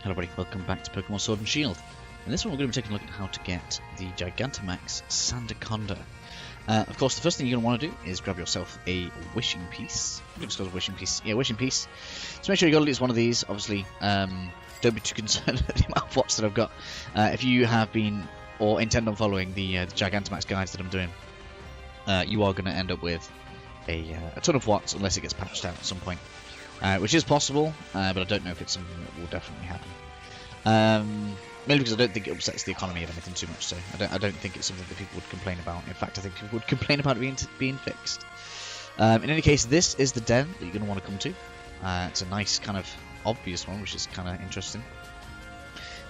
Hello everybody, welcome back to Pokemon Sword and Shield. In this one we're going to be taking a look at how to get the Gigantamax Sandaconda. Of course, the first thing you're going to want to do is grab yourself a wishing piece. I think it's called a wishing piece. Yeah, wishing piece. So make sure you got at least one of these. Obviously, don't be too concerned at the amount of watts that I've got. If you have been or intend on following the Gigantamax guides that I'm doing, you are going to end up with a ton of watts unless it gets patched out at some point. Which is possible, but I don't know if it's something that will definitely happen. Mainly because I don't think it upsets the economy of anything too much, so I don't think it's something that people would complain about. In fact, I think people would complain about it being fixed. In any case, this is the den that you're going to want to come to. It's a nice kind of obvious one, which is kind of interesting.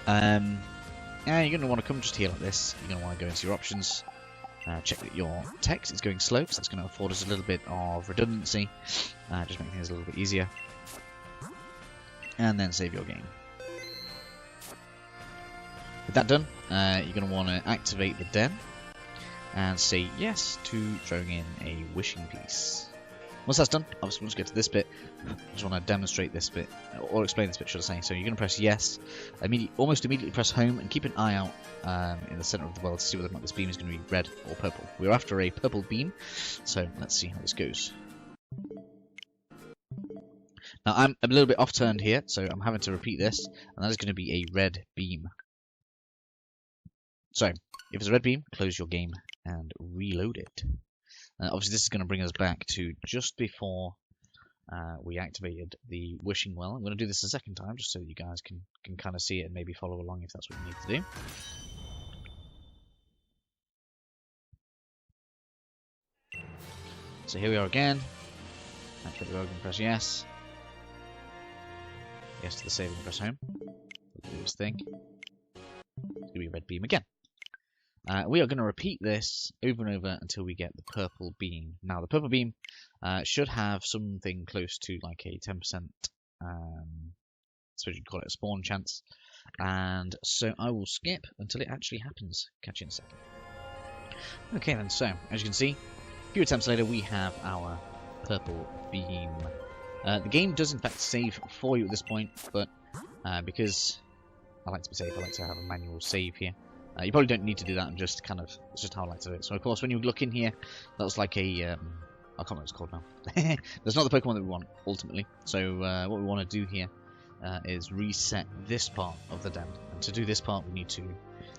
Yeah, you're going to want to come just here like this. You're going to want to go into your options. Check that your text is going slow, because that's going to afford us a little bit of redundancy. Just make things a little bit easier. And then save your game. With that done, you're going to want to activate the den and say yes to throwing in a wishing piece. Once that's done, obviously once we get to this bit, I just want to demonstrate this bit, or explain this bit, should I say. So you're going to press yes, almost immediately press home, and keep an eye out in the center of the world to see whether or not this beam is going to be red or purple. We're after a purple beam, so let's see how this goes. Now I'm a little bit off-turned here, so I'm having to repeat this, and that is going to be a red beam. So, if it's a red beam, close your game and reload it. Obviously this is going to bring us back to just before we activated the wishing well. I'm going to do this a second time just so that you guys can kind of see it and maybe follow along if that's what you need to do. So here we are again. Activate the rogue and press yes. Yes to the save and press home. Do this thing. It's going to be a red beam again. We are going to repeat this over and over until we get the purple beam. Now, the purple beam should have something close to like a 10%, I suppose you'd call it a spawn chance. And so I will skip until it actually happens. Catch you in a second. Okay then, so as you can see, a few attempts later we have our purple beam. The game does in fact save for you at this point, but because I like to be safe, I like to have a manual save here. You probably don't need to do that, and just kind of, it's just how I like to do it. So of course when you look in here, that was like a, I can't remember what it's called now. That's not the Pokemon that we want, ultimately. So what we want to do here is reset this part of the den. And to do this part we need to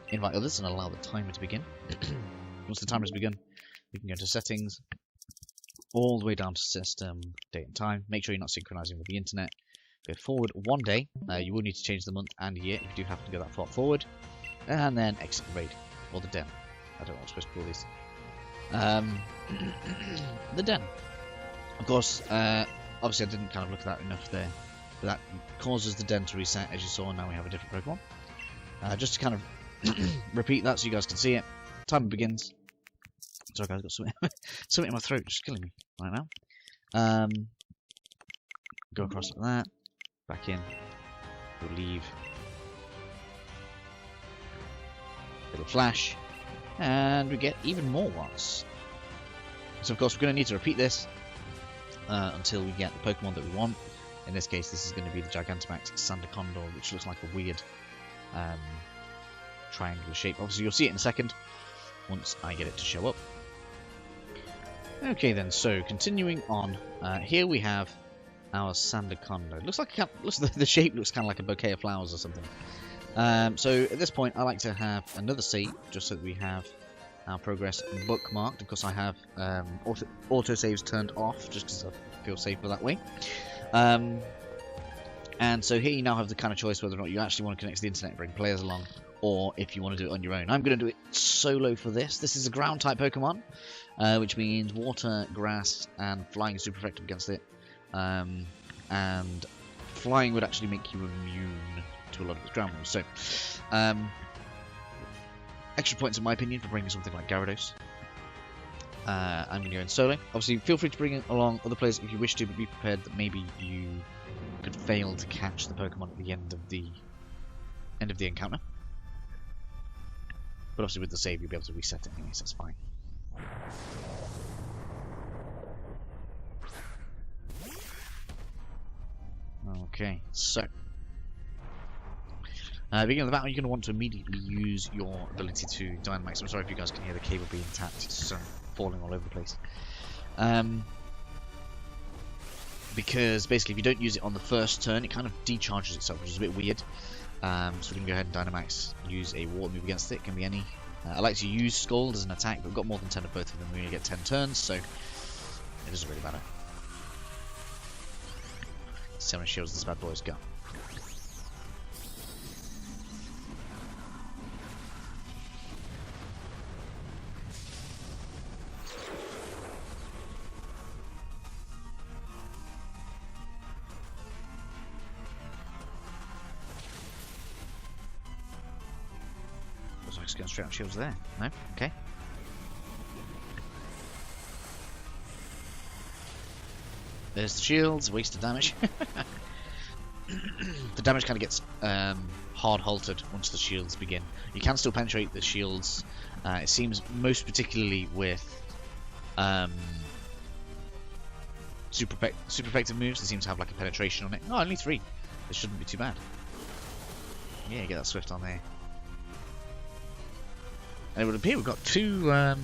invite others and allow the timer to begin. Once the timer has begun, we can go to settings, all the way down to system, date and time. Make sure you're not synchronizing with the internet. Go forward one day. You will need to change the month and year if you do happen to go that far forward. And then exit the raid, or the den. I don't know what I'm supposed to call these. The den. Of course, obviously I didn't kind of look at that enough there. But that causes the den to reset, as you saw, and now we have a different Pokemon. Just to kind of repeat that so you guys can see it. Timer begins. Sorry guys, I've got something in my throat, just killing me right now. Go across like that. Back in. We'll leave. Little flash, and we get even more watts. So of course we're going to need to repeat this until we get the Pokemon that we want. In this case this is going to be the Gigantamax Sandaconda, which looks like a weird triangular shape. Obviously you'll see it in a second once I get it to show up. Okay then, so continuing on, here we have our Sandaconda. It looks like the shape looks kind of like a bouquet of flowers or something. So at this point I like to have another save just so that we have our progress bookmarked. Of course I have auto-saves turned off just because I feel safer that way. And so here you now have the kind of choice whether or not you actually want to connect to the internet and bring players along, or if you want to do it on your own. I'm going to do it solo for this. This is a ground type Pokemon, which means water, grass and flying is super effective against it. And flying would actually make you immune to a lot of its ground moves. So, extra points in my opinion for bringing something like Gyarados. I'm going to go in solo. Obviously, feel free to bring along other players if you wish to, but be prepared that maybe you could fail to catch the Pokemon at the end of the encounter. But obviously, with the save, you'll be able to reset it anyway, so that's fine. Okay, so Beginning of the battle, you're going to want to immediately use your ability to Dynamax. I'm sorry if you guys can hear the cable being tapped, it's falling all over the place. Because basically, if you don't use it on the first turn, it kind of decharges itself, which is a bit weird. So we're going to go ahead and Dynamax, use a water move against it. It can be any. I like to use Scald as an attack, but we've got more than 10 of both of them. We only get 10 turns, so it doesn't really matter. See how many shields this bad boy's got. Looks like it's going straight on shields there. No? Okay. There's the shields, wasted damage. The damage kind of gets hard halted once the shields begin. You can still penetrate the shields. It seems most particularly with super effective moves. They seem to have like a penetration on it. Oh, only 3. This shouldn't be too bad. Yeah, get that swift on there. And it would appear we've got two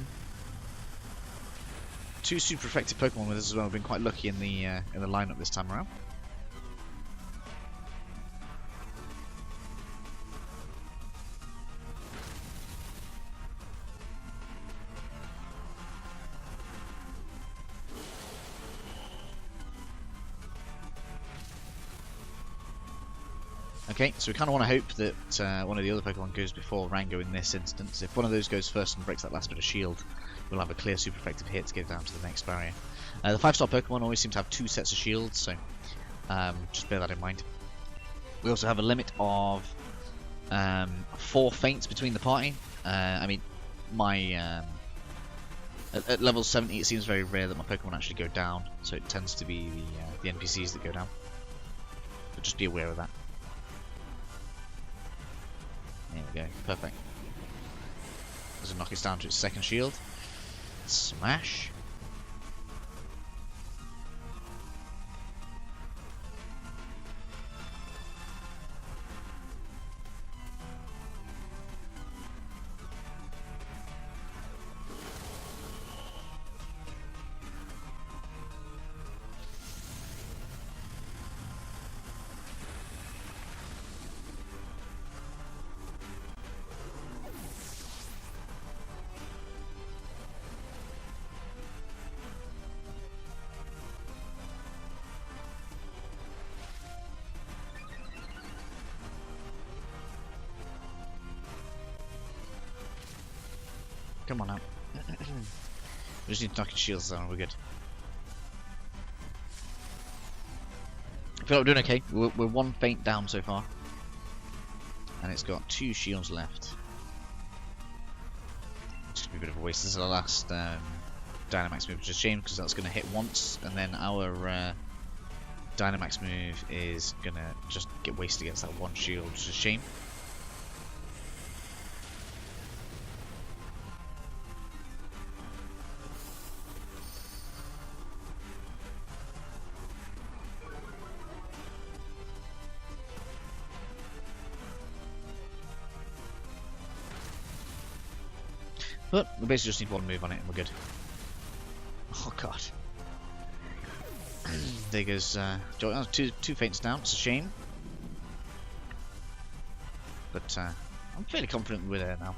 super effective Pokemon with us as well. We've been quite lucky in the lineup this time around. Okay, so we kind of want to hope that one of the other Pokemon goes before Rango in this instance. If one of those goes first and breaks that last bit of shield, we'll have a clear super effective hit to get down to the next barrier. The 5-star Pokemon always seem to have 2 sets of shields, so just bear that in mind. We also have a limit of 4 feints between the party. I mean, at level 70 it seems very rare that my Pokemon actually go down, so it tends to be the NPCs that go down. But just be aware of that. There we go, perfect. Doesn't knock it down to its second shield. Smash. Come on out. We just need to knock his shields down, we're good. I feel like we're doing okay. We're 1 feint down so far. And it's got 2 shields left. It's going to be a bit of a waste. This is our last Dynamax move, which is a shame because that's going to hit once. And then our Dynamax move is going to just get wasted against that 1 shield, which is a shame. But we basically just need 1 move on it and we're good. Oh god. There goes two feints down, it's a shame. But I'm fairly confident we're there now.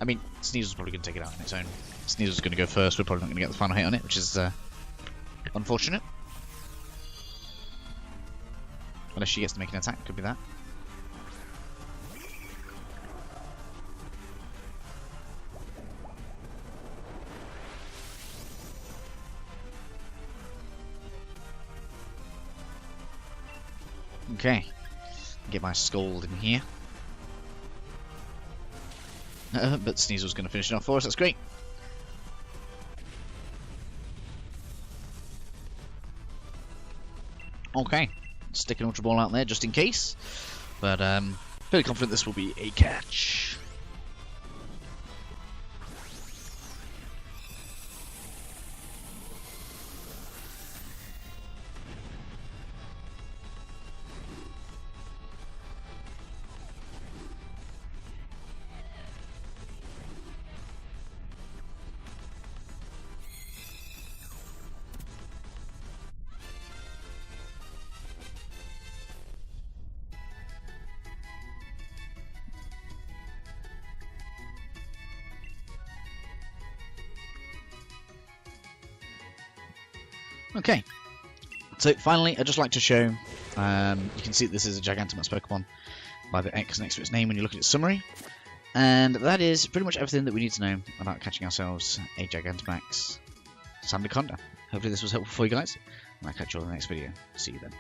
I mean, Sneasel's probably going to take it out on its own. Sneasel's going to go first, we're probably not going to get the final hit on it, which is unfortunate. Unless she gets to make an attack, could be that. Okay, get my Scald in here. But Sneasel's going to finish it off for us, that's great. Okay, stick an Ultra Ball out there just in case. But fairly confident this will be a catch. Okay, so finally, I'd just like to show, you can see this is a Gigantamax Pokemon by the X next to its name when you look at its summary. And that is pretty much everything that we need to know about catching ourselves a Gigantamax Sandaconda. Hopefully this was helpful for you guys, and I'll catch you all in the next video. See you then.